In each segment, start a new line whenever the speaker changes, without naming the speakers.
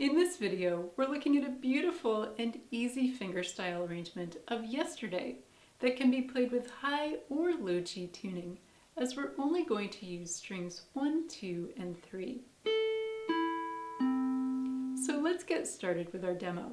In this video, we're looking at a beautiful and easy fingerstyle arrangement of Yesterday that can be played with high or low G tuning, as we're only going to use strings 1, 2, and 3. So let's get started with our demo.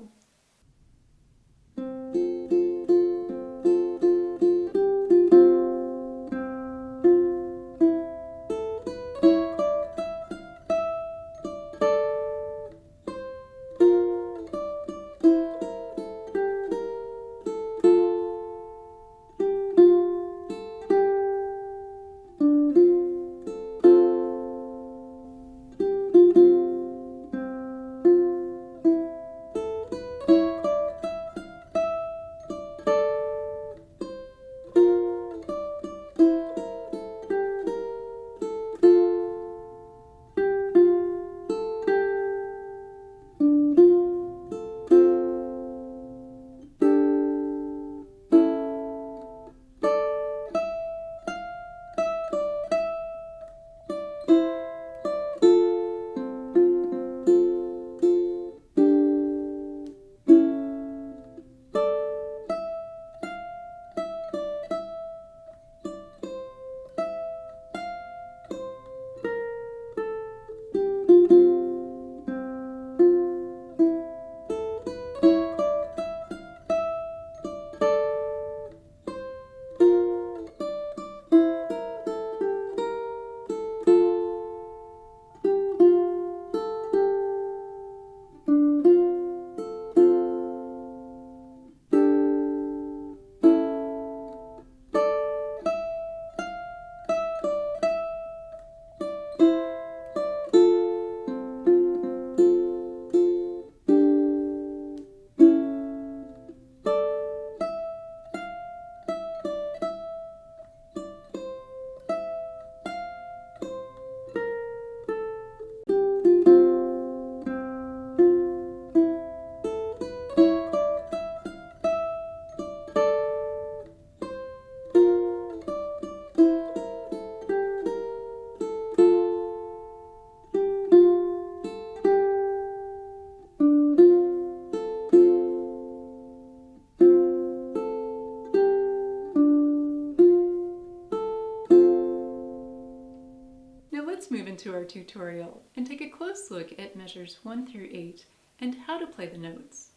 Let's move into our tutorial and take a close look at measures 1 through 8 and how to play the notes.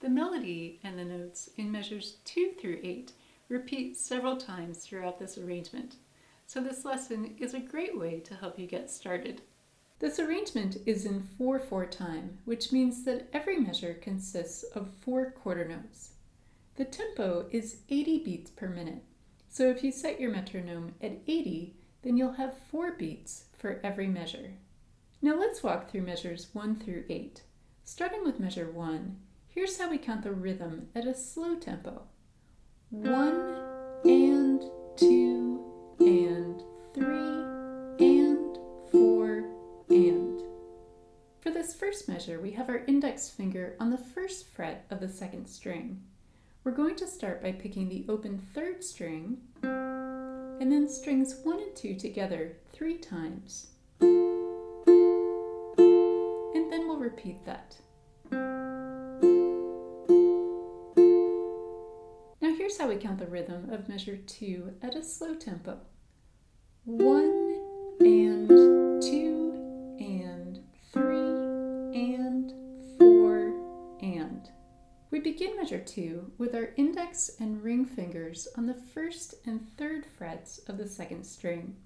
The melody and the notes in measures 2 through 8 repeat several times throughout this arrangement, so this lesson is a great way to help you get started. This arrangement is in 4/4 time, which means that every measure consists of 4 quarter notes. The tempo is 80 beats per minute, so if you set your metronome at 80, then you'll have 4 beats for every measure. Now let's walk through measures 1 through 8. Starting with measure 1, here's how we count the rhythm at a slow tempo. 1 and 2 and 3 and 4 and. For this first measure, we have our index finger on the first fret of the second string. We're going to start by picking the open third string and then strings 1 and 2 together 3 times. And then we'll repeat that. Now here's how we count the rhythm of measure 2 at a slow tempo. 1 and 2 and 3 and 4 and. We begin measure 2 with our index and ring fingers on the first and third frets of the second string.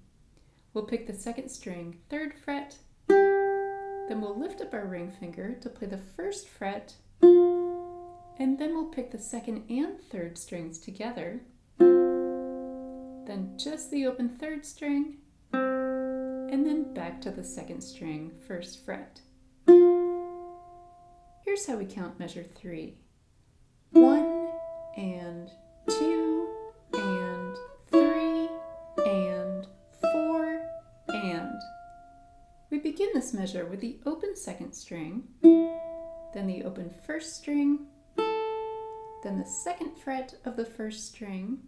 We'll pick the second string, 3rd fret, then we'll lift up our ring finger to play the 1st fret, and then we'll pick the 2nd and 3rd strings together, then just the open 3rd string, and then back to the 2nd string, 1st fret. Here's how we count measure 3. 1 and 2 and 3 and 4 and. We begin this measure with the open 2nd string, then the open 1st string, then the 2nd fret of the 1st string,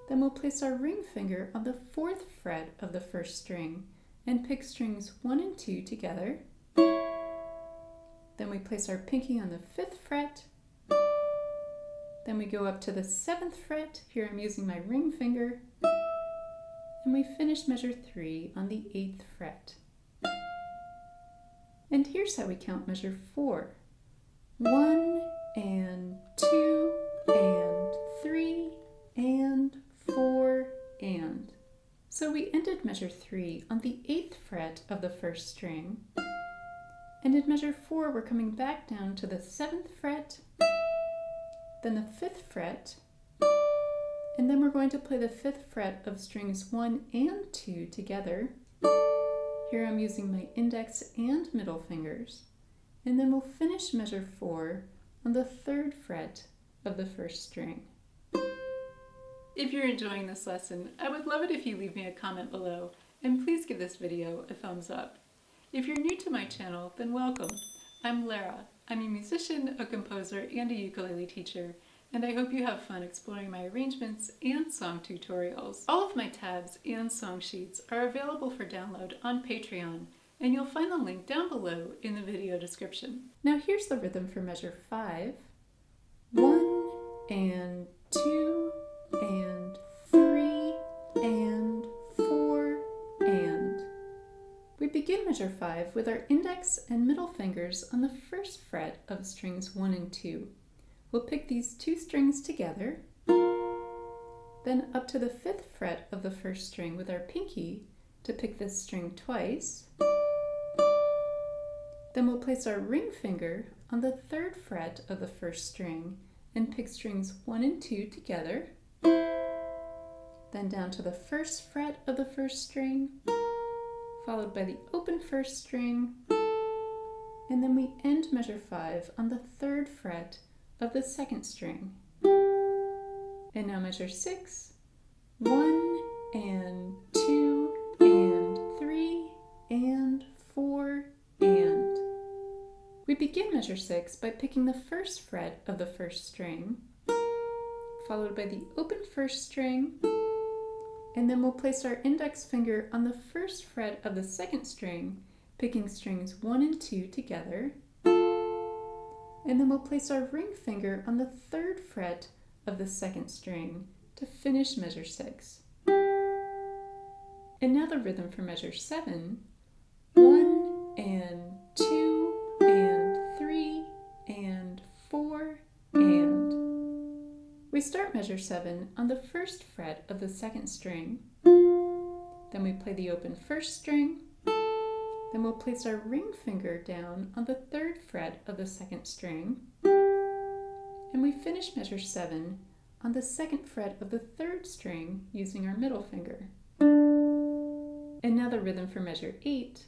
then we'll place our ring finger on the 4th fret of the 1st string and pick strings 1 and 2 together, Then we place our pinky on the 5th fret. Then we go up to the 7th fret. Here I'm using my ring finger. And we finish measure 3 on the 8th fret. And here's how we count measure 4. 1 and 2 and 3 and 4 and. So we ended measure 3 on the 8th fret of the 1st string. And in measure 4 we're coming back down to the 7th fret, then the 5th fret, and then we're going to play the 5th fret of strings 1 and 2 together. Here I'm using my index and middle fingers. And then we'll finish measure 4 on the 3rd fret of the 1st string. If you're enjoying this lesson, I would love it if you leave me a comment below, and please give this video a thumbs up. If you're new to my channel, then welcome. I'm Lara. I'm a musician, a composer, and a ukulele teacher, and I hope you have fun exploring my arrangements and song tutorials. All of my tabs and song sheets are available for download on Patreon, and you'll find the link down below in the video description. Now here's the rhythm for measure 5. 1 and 2 and 3 and 4 and. We begin measure 5 with our index and middle fingers on the 1st fret of strings 1 and 2. We'll pick these 2 strings together, then up to the 5th fret of the 1st string with our pinky to pick this string twice. Then we'll place our ring finger on the 3rd fret of the 1st string and pick strings 1 and 2 together. Then down to the 1st fret of the 1st string, followed by the open 1st string, and then we end measure 5 on the 3rd fret of the 2nd string. And now measure 6. 1 and 2 and 3 and 4 and. We begin measure 6 by picking the 1st fret of the 1st string, followed by the open 1st string, and then we'll place our index finger on the 1st fret of the 2nd string, picking strings 1 and 2 together. And then we'll place our ring finger on the 3rd fret of the 2nd string to finish measure 6. And now the rhythm for measure 7. 1 and 2 and 3 and 4 and. We start measure 7 on the 1st fret of the 2nd string. Then we play the open 1st string. Then we'll place our ring finger down on the 3rd fret of the 2nd string. And we finish measure 7 on the 2nd fret of the 3rd string using our middle finger. And now the rhythm for measure 8.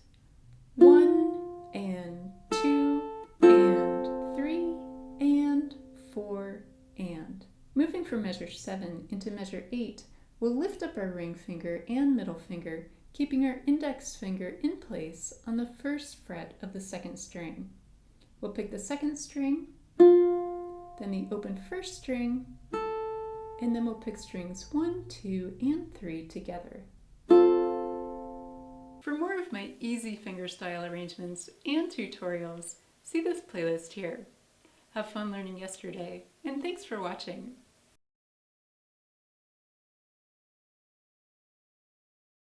1 and 2 and 3 and 4 and. Moving from measure 7 into measure 8, we'll lift up our ring finger and middle finger, keeping our index finger in place on the 1st fret of the 2nd string. We'll pick the 2nd string, then the open 1st string, and then we'll pick strings 1, 2, and 3 together. For more of my easy fingerstyle arrangements and tutorials, see this playlist here. Have fun learning yesterday, and thanks for watching.